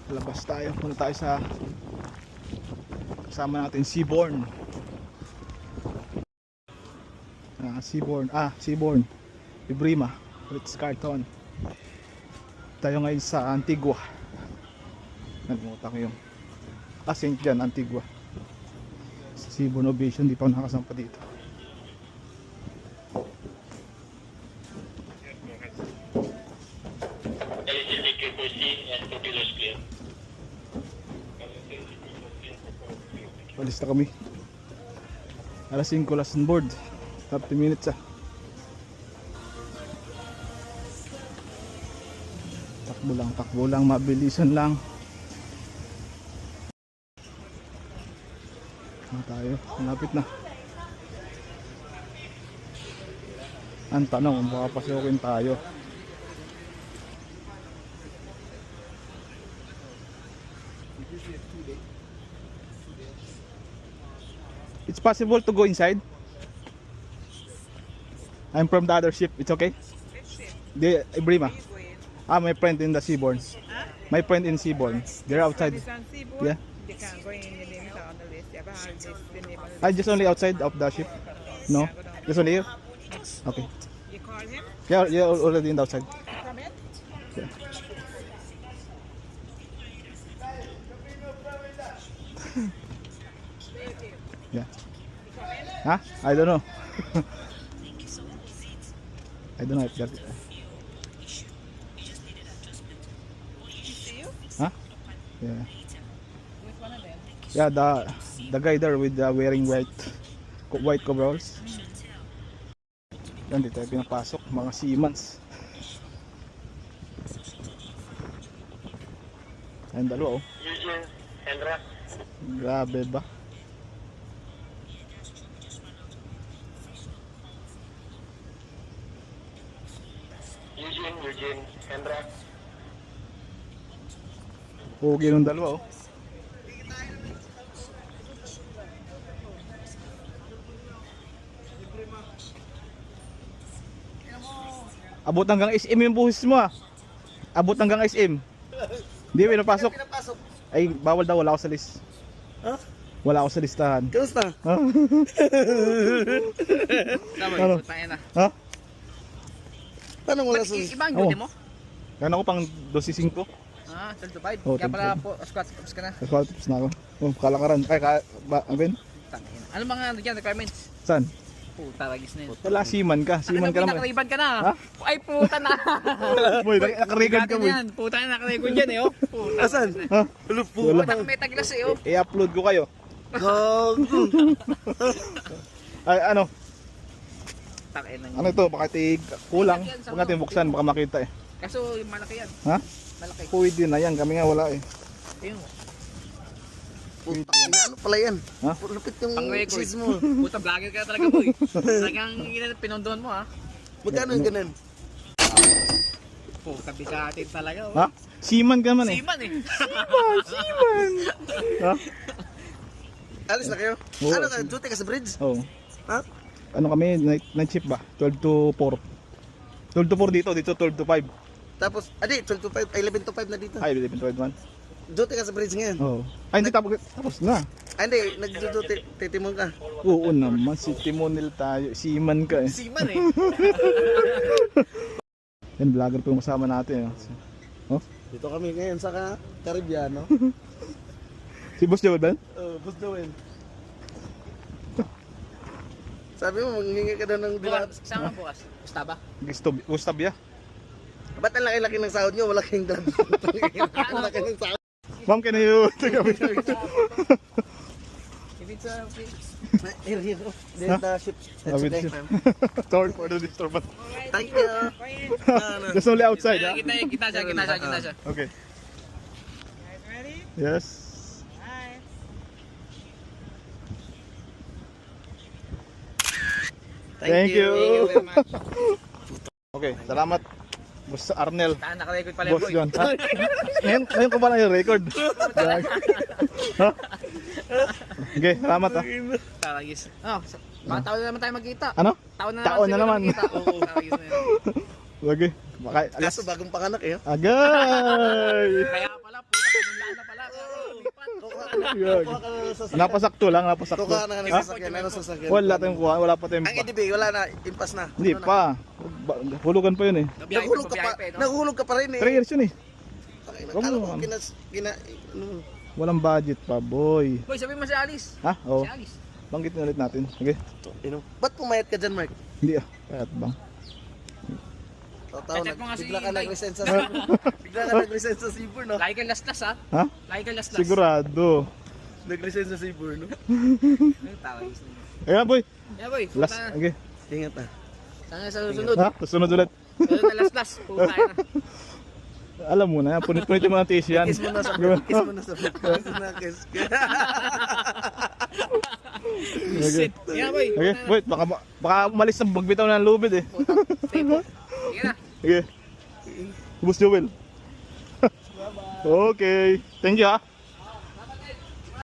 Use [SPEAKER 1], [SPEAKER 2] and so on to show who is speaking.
[SPEAKER 1] Labas tayo, punta tayo sa kasama natin Seaborn. Seaborn Ibrima, Ritz-Carlton. Tayo ngayon sa Antigua. Nalimutan ko yung St. John, Antigua. Sa Seaborn Ovation, di pa ako nakasampa dito. Palis na kami. Alas 5 last on board. 30 minutes Takbo lang, mabilisan lang. Tayo, malapit na. Ang tanong, baka pasukin tayo. It's possible to go inside? I'm from the other ship. It's okay? The Ibrima. My friend in the Seaborn.
[SPEAKER 2] Huh?
[SPEAKER 1] My friend in Seaborn. They're outside. Yeah.
[SPEAKER 2] They can't go in the limit on the list. Yeah, but
[SPEAKER 1] I just only outside of the ship. No? Just only here? Okay.
[SPEAKER 2] you call him?
[SPEAKER 1] Yeah, you're already in the outside.
[SPEAKER 2] Come in?
[SPEAKER 1] Yeah. Yeah. Huh? I don't know. I don't know if that.
[SPEAKER 2] See you?
[SPEAKER 1] Huh? Yeah.
[SPEAKER 2] With one of them?
[SPEAKER 1] Yeah, the guy there with wearing white coveralls. Yan, dito tayo pinapasok, mga seamans. Ayun, dalawa oh.
[SPEAKER 3] Eugene, Hendra.
[SPEAKER 1] Grabe ba?
[SPEAKER 3] Eugene, Hendra.
[SPEAKER 1] Pugi ng dalawa oh. Abot hanggang SM yung buhis mo Abot hanggang SM. Hindi pinapasok. Ay, bawal daw, wala ako sa list.
[SPEAKER 4] Huh?
[SPEAKER 1] Wala ako sa listahan.
[SPEAKER 4] Kamusta?
[SPEAKER 1] Ano? Ha?
[SPEAKER 4] Paano wala sa...
[SPEAKER 2] Ibang
[SPEAKER 1] Oh.
[SPEAKER 2] duty mo?
[SPEAKER 1] Gano'n ko pang 12.5.
[SPEAKER 2] Certified.
[SPEAKER 1] Oh,
[SPEAKER 2] Kaya pala
[SPEAKER 1] certified.
[SPEAKER 2] po, squat steps ka na.
[SPEAKER 1] Tapos tapos na ako. Oh, kalakaran. Ay, Ben?
[SPEAKER 2] Tangina. Ano mga ano dyan, requirements?
[SPEAKER 1] Saan?
[SPEAKER 2] Puta, ragis na yun.
[SPEAKER 1] Wala, seaman ka. Seaman ka naman.
[SPEAKER 2] Pinakariban ka na.
[SPEAKER 1] Ha?
[SPEAKER 2] Ay, puta na.
[SPEAKER 1] Boy, nakarecord ka, boy.
[SPEAKER 2] Yan. Puta na, nakarecord yan eh, oh. Puta.
[SPEAKER 4] Asan?
[SPEAKER 1] Ha?
[SPEAKER 4] Lupo.
[SPEAKER 1] Wala.
[SPEAKER 2] Puta, may taglas eh, oh.
[SPEAKER 1] I-upload ko kayo.
[SPEAKER 4] Gago.
[SPEAKER 1] Ay, ano?
[SPEAKER 2] Takin na
[SPEAKER 1] Ano ito? Bakit kulang? Huwag natin buksan, baka makita eh.
[SPEAKER 2] Kaso, yung malaki yan.
[SPEAKER 1] Ha?
[SPEAKER 2] Malaki.
[SPEAKER 1] Pwede na yan. Kami nga wala eh.
[SPEAKER 2] Ayun.
[SPEAKER 4] Puta, ano pala yan?
[SPEAKER 1] Ha?
[SPEAKER 4] Lupit yung
[SPEAKER 2] Pang-record.
[SPEAKER 4] cheese mo.
[SPEAKER 2] Puta, vlogger ka talaga, boy. Talagang pinondohan mo, ha.
[SPEAKER 4] Magkano yung ganun?
[SPEAKER 2] Puta, bigatin talaga, oh.
[SPEAKER 1] Ha? Seaman ka man eh.
[SPEAKER 2] Seaman eh.
[SPEAKER 1] Seaman! Ha?
[SPEAKER 4] Alis na kayo?
[SPEAKER 1] Oo.
[SPEAKER 4] Ano ka? Duty ka sa bridge?
[SPEAKER 1] Oo.
[SPEAKER 4] Ha?
[SPEAKER 1] Ano kami? Night shift ba? 12 to 4. 12 to 4 dito. Dito 12 to 5.
[SPEAKER 4] Tapos, 12 to 5, 11 to 5 na dito.
[SPEAKER 1] Ay, 11 to 1.
[SPEAKER 4] Duty ka sa bridge ngayon.
[SPEAKER 1] Oo. Ay, hindi tapos na.
[SPEAKER 4] Hindi, nagduduty, titimon ka.
[SPEAKER 1] Oo naman. Si Timonel tayo. Seaman ka eh.
[SPEAKER 2] Seaman eh.
[SPEAKER 1] Yan, vlogger po yung kasama natin. Oh.
[SPEAKER 4] Dito kami ngayon sa Caribbean, no?
[SPEAKER 1] Si Boss Joel ba?
[SPEAKER 4] Boss Joel. Sabi mo, manghingi ka daw ng
[SPEAKER 2] Bukas, saan ka bukas? Gusto ba?
[SPEAKER 1] Gustav ya.
[SPEAKER 4] Ba't ang laki-laki ng sahod nyo? Wala kayong dalawa. Ang laki ng sahod.
[SPEAKER 1] Ma'am, can you take a
[SPEAKER 2] If it's
[SPEAKER 4] Here, here. There's the ship. That's
[SPEAKER 1] with
[SPEAKER 4] okay.
[SPEAKER 1] ship. Sorry for the disturbance.
[SPEAKER 4] Thank you.
[SPEAKER 1] Just only outside, ha?
[SPEAKER 2] Kita siya.
[SPEAKER 1] Okay.
[SPEAKER 2] Guys ready?
[SPEAKER 1] Yes.
[SPEAKER 2] Bye.
[SPEAKER 1] Thank you.
[SPEAKER 2] Thank you very much.
[SPEAKER 1] Okay, salamat. Boss Arnel.
[SPEAKER 2] Naka-record pala
[SPEAKER 1] Boss
[SPEAKER 2] boy.
[SPEAKER 1] John. Ha? Ngayon ko ba na yung record? Ha? Okay, salamat ha.
[SPEAKER 2] Taragis. Oh, mga taon na naman tayo magkita.
[SPEAKER 1] Ano?
[SPEAKER 2] Taon na
[SPEAKER 1] Taon na
[SPEAKER 2] siguro
[SPEAKER 1] naman.
[SPEAKER 2] magkita. Oo, taragis na yun.
[SPEAKER 1] Okay. Baka alas.
[SPEAKER 4] Kaso bagong panganak eh.
[SPEAKER 1] Agay!
[SPEAKER 2] Kaya pala, puta, pinunlaan na pala. Lipat.
[SPEAKER 1] Yun.
[SPEAKER 4] Kuha ka na ng sasakyan.
[SPEAKER 1] Napasakto lang, napasakto.
[SPEAKER 4] Kuha ka na ng
[SPEAKER 1] Ha?
[SPEAKER 4] sasakyan. Ano sasakyan?
[SPEAKER 1] Wala tayong kuha, wala pa tayong
[SPEAKER 4] Ang EDB, wala na. Impas na.
[SPEAKER 1] Hindi
[SPEAKER 4] Ano na?
[SPEAKER 1] pa. Hulugan pa yun eh.
[SPEAKER 4] Naghulog ka pa. Naghulog ka pa rin eh.
[SPEAKER 1] 3 years yun eh.
[SPEAKER 4] Kala ko
[SPEAKER 1] Come on.
[SPEAKER 4] ano.
[SPEAKER 1] Walang budget pa, boy.
[SPEAKER 2] Boy, sabihin mo si Alice.
[SPEAKER 1] Ha? Oo.
[SPEAKER 2] Si Alice.
[SPEAKER 1] Banggitin ulit natin. Okay?
[SPEAKER 4] Ba't pumayat ka dyan, Mark?
[SPEAKER 1] Hindi ah. Kayat bang?
[SPEAKER 4] Tao,
[SPEAKER 2] Chat mo nga si
[SPEAKER 4] bigla ka
[SPEAKER 2] Inday.
[SPEAKER 4] nag-resign sa Sibur. Bigla ka nag-resign sa Sibur, no?
[SPEAKER 2] Lagi kang lastas ha.
[SPEAKER 1] Ha?
[SPEAKER 2] Lagi kang lastas.
[SPEAKER 1] Sigurado.
[SPEAKER 4] Nag-resign sa Sibur, no?
[SPEAKER 2] Tawa is.
[SPEAKER 1] Ayan boy.
[SPEAKER 2] Yeah boy,
[SPEAKER 1] Last.
[SPEAKER 2] puta.
[SPEAKER 1] Okay.
[SPEAKER 4] Ingat na.
[SPEAKER 2] Sana sa susunod.
[SPEAKER 1] Ha? Susunod ulit.
[SPEAKER 2] Pero na lastas. Puta na.
[SPEAKER 1] Alam mo na yan. Punit-punit mo ng tiis yan.
[SPEAKER 4] Kiss mo na sa kiss mo na sa kiss na kiss.
[SPEAKER 1] Okay.
[SPEAKER 2] Yeah boy.
[SPEAKER 1] Okay. Wait. Baka umalis na magbitaw na ng lubid eh.
[SPEAKER 2] Puta. Sige na.
[SPEAKER 1] Okay. Bus Joel. Okay. Thank you ha.